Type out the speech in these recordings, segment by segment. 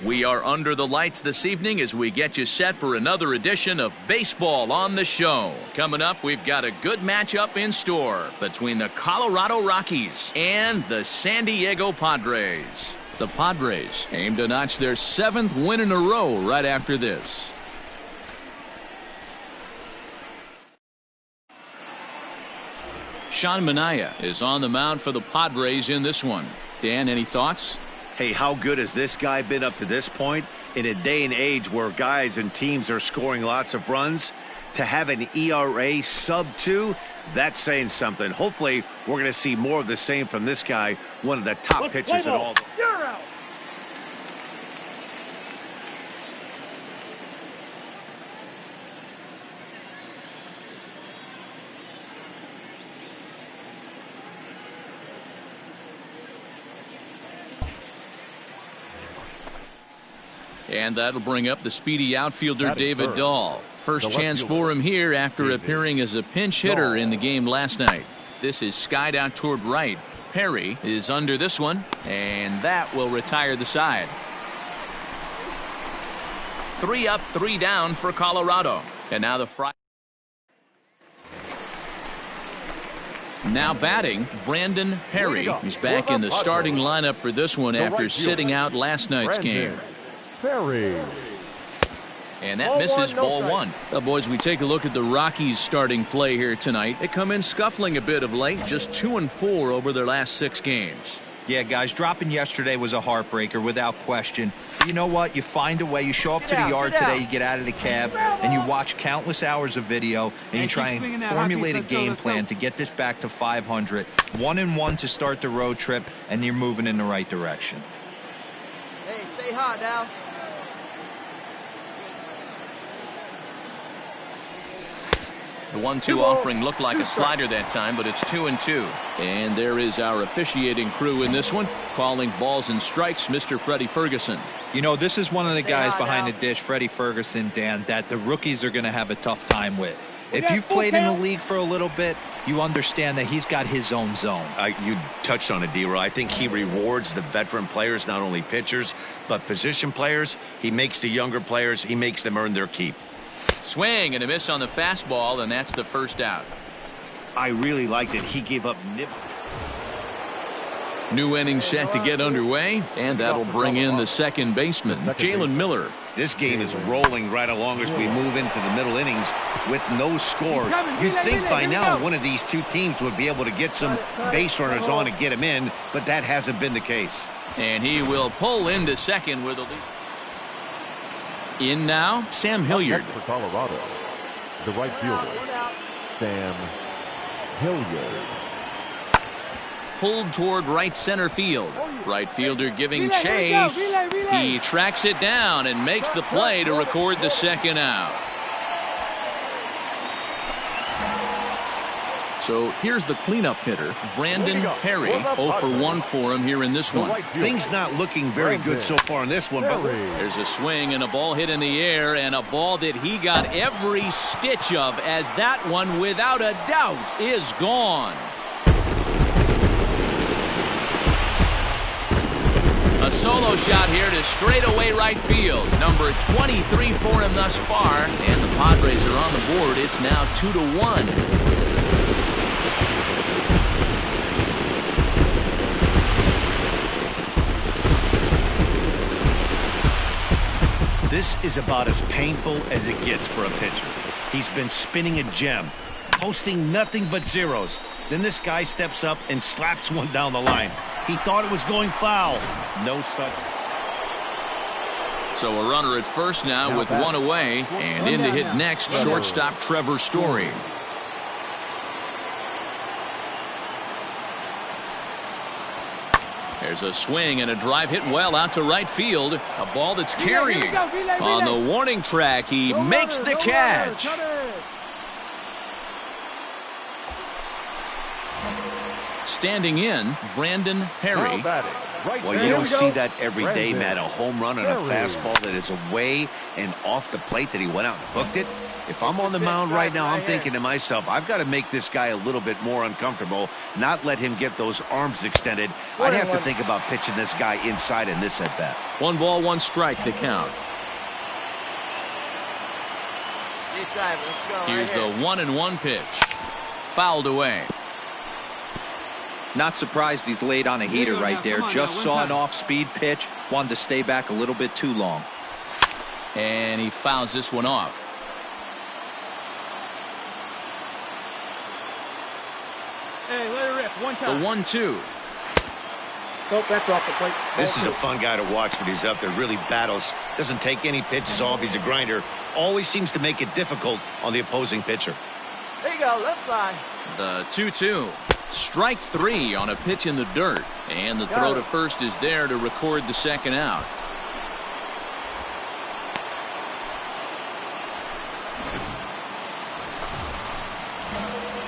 We are under the lights this evening as we get you set for another edition of Baseball on the Show. Coming up, we've got a good matchup in store between the Colorado Rockies and the San Diego Padres. The Padres aim to notch their 7th win in a row right after this. Sean Manaea is on the mound for the Padres in this one. Dan, any thoughts? Hey, how good has this guy been up to this point? In a day and age where guys and teams are scoring lots of runs, to have an ERA sub-2, that's saying something. Hopefully, we're going to see more of the same from this guy, one of the top pitchers in all. You're out. And that'll bring up the speedy outfielder David Dahl. First chance for him here after appearing as a pinch hitter in the game last night. This is skied out toward right. Perry is under this one, and that will retire the side. 3 up, 3 down for Colorado. And now the Now batting, Brandon Perry. He's back in the starting lineup for this one after sitting out last night's game. Perry. And that misses ball 1. Well, boys, we take a look at the Rockies starting play here tonight. They come in scuffling a bit of late, just 2-4 over their last 6 games. Yeah, guys, dropping yesterday was a heartbreaker without question. But you know what? You find a way. You show up to the yard today, you get out of the cab, and you watch countless hours of video, and you try and formulate a game plan to get this back to 500. 1-1 to start the road trip, and you're moving in the right direction. Hey, stay hot now. The 1-2 offering looked like a slider that time, but it's 2-2. And there is our officiating crew in this one, calling balls and strikes, Mr. Freddie Ferguson. You know, this is one of the guys behind the dish, Freddie Ferguson, Dan, that the rookies are going to have a tough time with. If you've played in the league for a little bit, you understand that he's got his own zone. You touched on it, D-Roy. I think he rewards the veteran players, not only pitchers, but position players. He makes the younger players, he makes them earn their keep. Swing and a miss on the fastball, and that's the first out. I really liked it. He gave up New inning set to get underway, and that'll bring in the second baseman, Jalen Miller. This game is rolling right along as we move into the middle innings with no score. You'd think by now one of these two teams would be able to get some base runners on and get him in, but that hasn't been the case. And he will pull into second with a lead. In now, Sam Hilliard. For Colorado, the right fielder, Sam Hilliard. Pulled toward right center field. Right fielder giving chase. He tracks it down and makes the play to record the second out. So here's the cleanup hitter, Brandon Perry. 0 for 1 for him here in this one. Things not looking very good so far in this one. But there's a swing and a ball hit in the air, and a ball that he got every stitch of, as that one, without a doubt, is gone. A solo shot here to straightaway right field. Number 23 for him thus far, and the Padres are on the board. It's now 2-1. this is about as painful as it gets for a pitcher. He's been spinning a gem, posting nothing but zeros. Then this guy steps up and slaps one down the line. He thought it was going foul. No such. So a runner at first now with one away, and in to hit next, shortstop Trevor Story. There's a swing and a drive hit well out to right field. A ball that's carrying. On the warning track, he makes the catch. Standing in, Brandon Perry. Well, you don't see that every day, Matt. A home run on a fastball that is away and off the plate that he went out and hooked it. If I'm on the mound right now, I'm thinking to myself, I've got to make this guy a little bit more uncomfortable, not let him get those arms extended. I'd have to think about pitching this guy inside in this at-bat. 1 ball, 1 strike to count. Here's the 1-1 pitch. Fouled away. Not surprised he's laid on a heater right there. Just saw an off-speed pitch. Wanted to stay back a little bit too long. And he fouls this one off. Hey, let it rip. One time. The 1-2. Oh, that's off the plate. This is a fun guy to watch when he's up there. Really battles. Doesn't take any pitches off. He's a grinder. Always seems to make it difficult on the opposing pitcher. There you go. Left line. The 2-2. Strike 3 on a pitch in the dirt. And the throw to first is there to record the second out.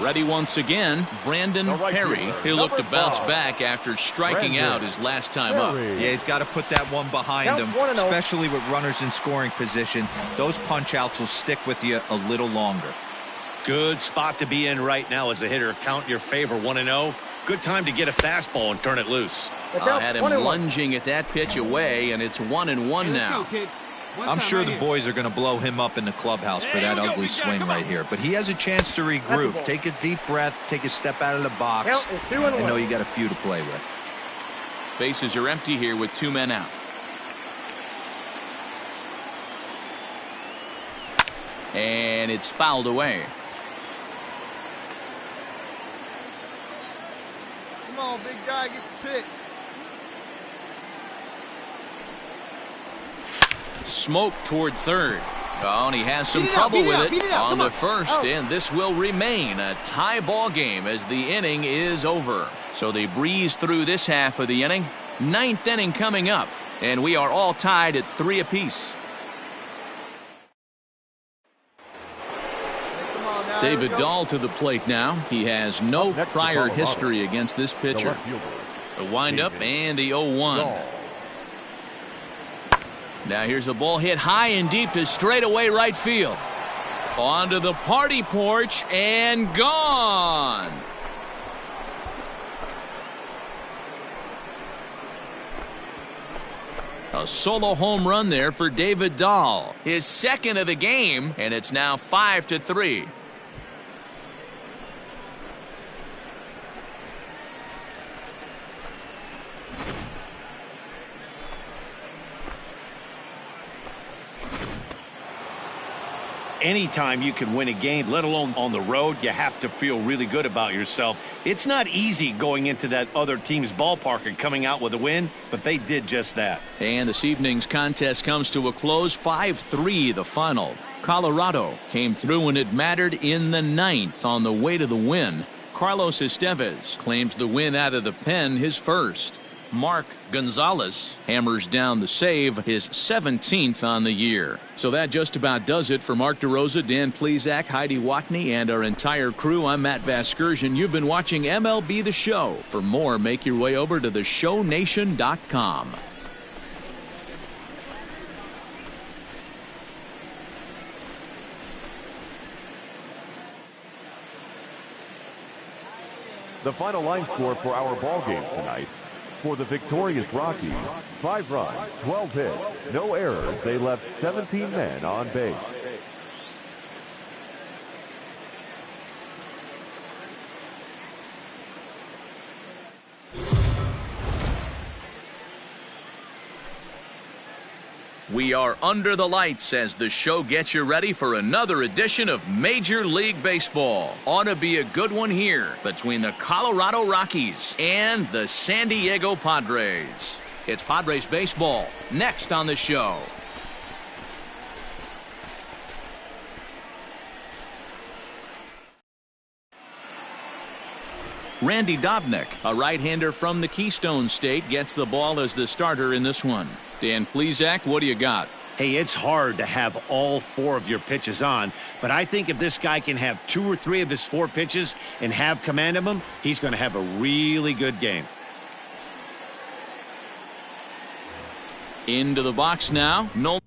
Ready once again, Brandon Perry. He'll look to bounce back after striking out his last time up. Yeah, he's got to put that one behind him, especially with runners in scoring position. Those punch-outs will stick with you a little longer. Good spot to be in right now as a hitter. Count your favor 1-0. Good time to get a fastball and turn it loose. Had him lunging at that pitch away, and it's 1-1 now. I'm sure the boys are going to blow him up in the clubhouse for that ugly swing right here. But he has a chance to regroup. Take a deep breath. Take a step out of the box. I know you got a few to play with. Bases are empty here with 2 men out. And it's fouled away. Come on, big guy. Get the pitch. Smoke toward third. Oh, and he has some trouble with it on the first, and this will remain a tie ball game as the inning is over. So they breeze through this half of the inning. 9th inning coming up, and we are all tied at 3 apiece. David Dahl to the plate now. He has no prior history against this pitcher. The windup and the 0-1. Now here's a ball hit high and deep to straightaway right field. Onto the party porch and gone. A solo home run there for David Dahl. His second of the game, and it's now 5-3. Anytime you can win a game, let alone on the road, you have to feel really good about yourself. It's not easy going into that other team's ballpark and coming out with a win, but they did just that. And this evening's contest comes to a close, 5-3 the final. Colorado came through when it mattered in the 9th on the way to the win. Carlos Estevez claims the win out of the pen, his first. Mark Gonzalez hammers down the save, his 17th on the year. So that just about does it for Mark DeRosa, Dan Plesac, Heidi Watney, and our entire crew. I'm Matt Vasgersian. You've been watching MLB The Show. For more, make your way over to theshownation.com. The final line score for our ball game tonight. For the victorious Rockies, 5 runs, 12 hits, no errors. They left 17 men on base. We are under the lights as the show gets you ready for another edition of Major League Baseball. Ought to be a good one here between the Colorado Rockies and the San Diego Padres. It's Padres baseball next on the show. Randy Dobnak, a right-hander from the Keystone State, gets the ball as the starter in this one. Dan Plesac, what do you got? Hey, it's hard to have all 4 of your pitches on, but I think if this guy can have 2 or 3 of his 4 pitches and have command of them, he's going to have a really good game. Into the box now. No.